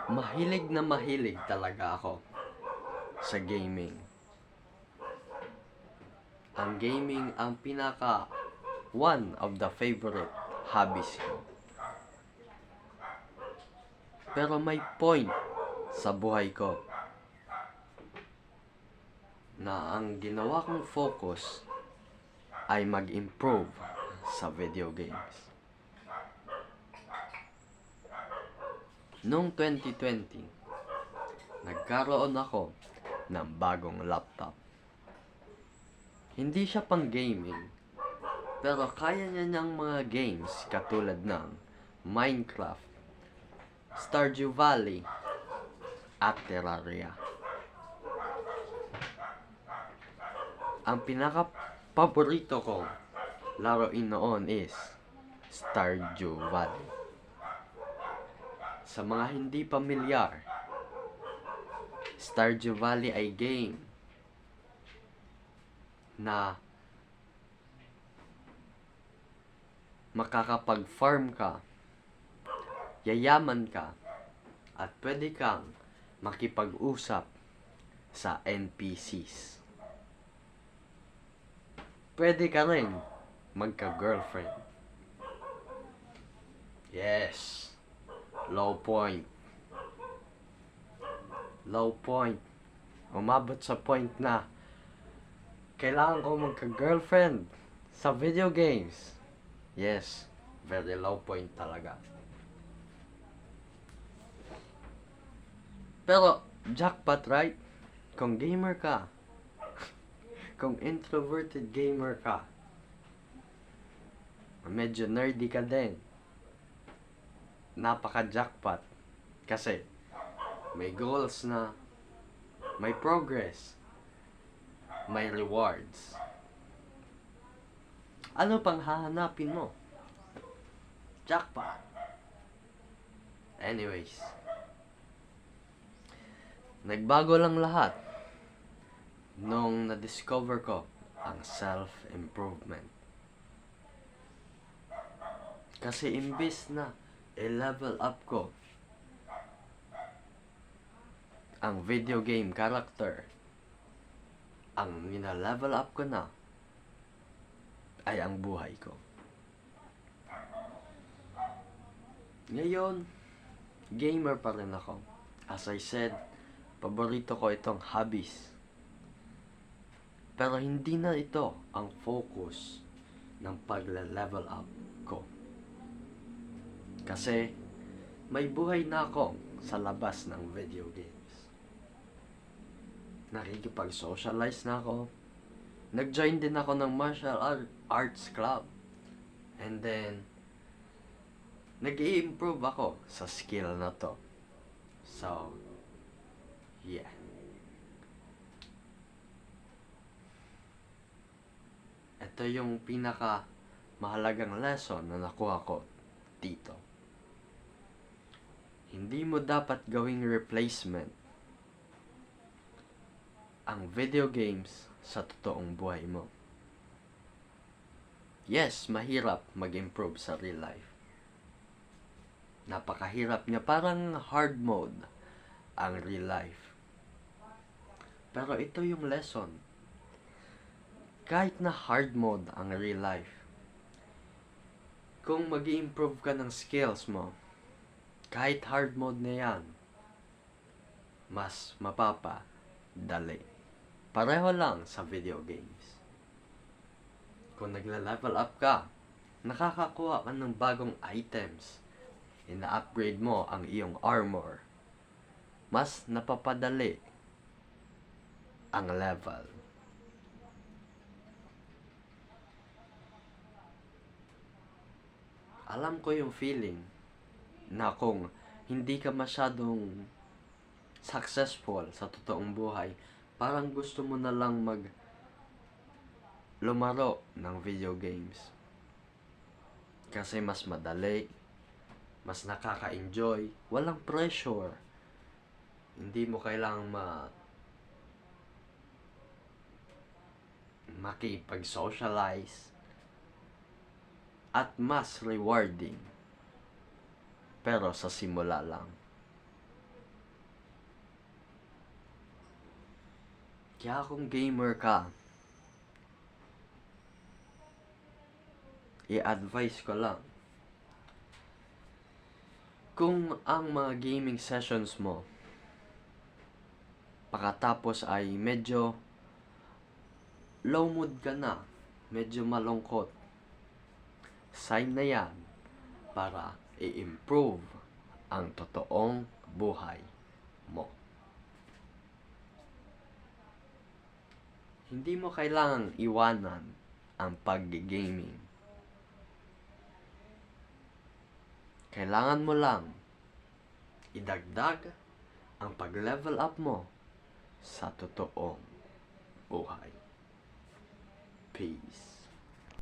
Mahilig na mahilig talaga ako sa gaming. Ang gaming ang pinaka one of the favorite hobbies ko. Pero may point sa buhay ko na ang ginawa kong focus ay mag-improve sa video games. Noong 2020, nagkaroon ako ng bagong laptop. Hindi siya pang gaming, pero kaya niya niyang mga games katulad ng Minecraft, Stardew Valley, at Terraria. Ang pinaka-paborito kong laruin noon is Stardew Valley. Sa mga hindi pamilyar, Stardew Valley ay game na makakapag-farm ka, yayaman ka, at pwede kang makipag-usap sa NPCs. Pwede ka rin magka-girlfriend. Yes. Low point. Low point. Umabot sa point na kailangan ko magka-girlfriend sa video games. Yes. Very low point talaga. Pero, jackpot, right? Kung gamer ka, kung introverted gamer ka, medyo nerdy ka din, napaka-jackpot. Kasi, may goals na, may progress, may rewards. Ano pang hahanapin mo? Jackpot. Anyways, nagbago lang lahat nung na-discover ko ang self-improvement. Kasi imbis na i-level up ko ang video game character, ang nina-level up ko na ay ang buhay ko. Ngayon, gamer pa rin ako. As I said, paborito ko itong hobbies. Pero hindi na ito ang focus ng pagle-level up ko. Kasi may buhay na ako sa labas ng video games. Nakikipag-socialize na ako. Nag-join din ako ng martial arts club. And then, nag-i-improve ako sa skill na to. So, yeah. Ito yung pinaka mahalagang lesson na nakuha ko dito. Hindi mo dapat gawing replacement ang video games sa totoong buhay mo. Yes, mahirap mag-improve sa real life. Napakahirap niya, parang hard mode ang real life. Pero ito yung lesson. Kahit na hard mode ang real life, kung mag-improve ka ng skills mo, kahit hard mode na yan, mas mapapadali. Pareho lang sa video games. Kung nagla-level up ka, nakakakuha ka ng bagong items, ina-upgrade mo ang iyong armor, mas napapadali ang level. Alam ko yung feeling na kung hindi ka masyadong successful sa totoong buhay, parang gusto mo na lang lumaro ng video games. Kasi mas madali, mas nakaka-enjoy, walang pressure. Hindi mo kailangang makipag-socialize, at mas rewarding. Pero sa simula lang. Kaya kung gamer ka, i-advise ko lang, kung ang mga gaming sessions mo pagkatapos ay medyo low mood ka na, medyo malungkot, sign na yan para i-improve ang totoong buhay mo. Hindi mo kailangang iwanan ang pag-gaming. Kailangan mo lang idagdag ang pag-level up mo sa totoong buhay. Peace.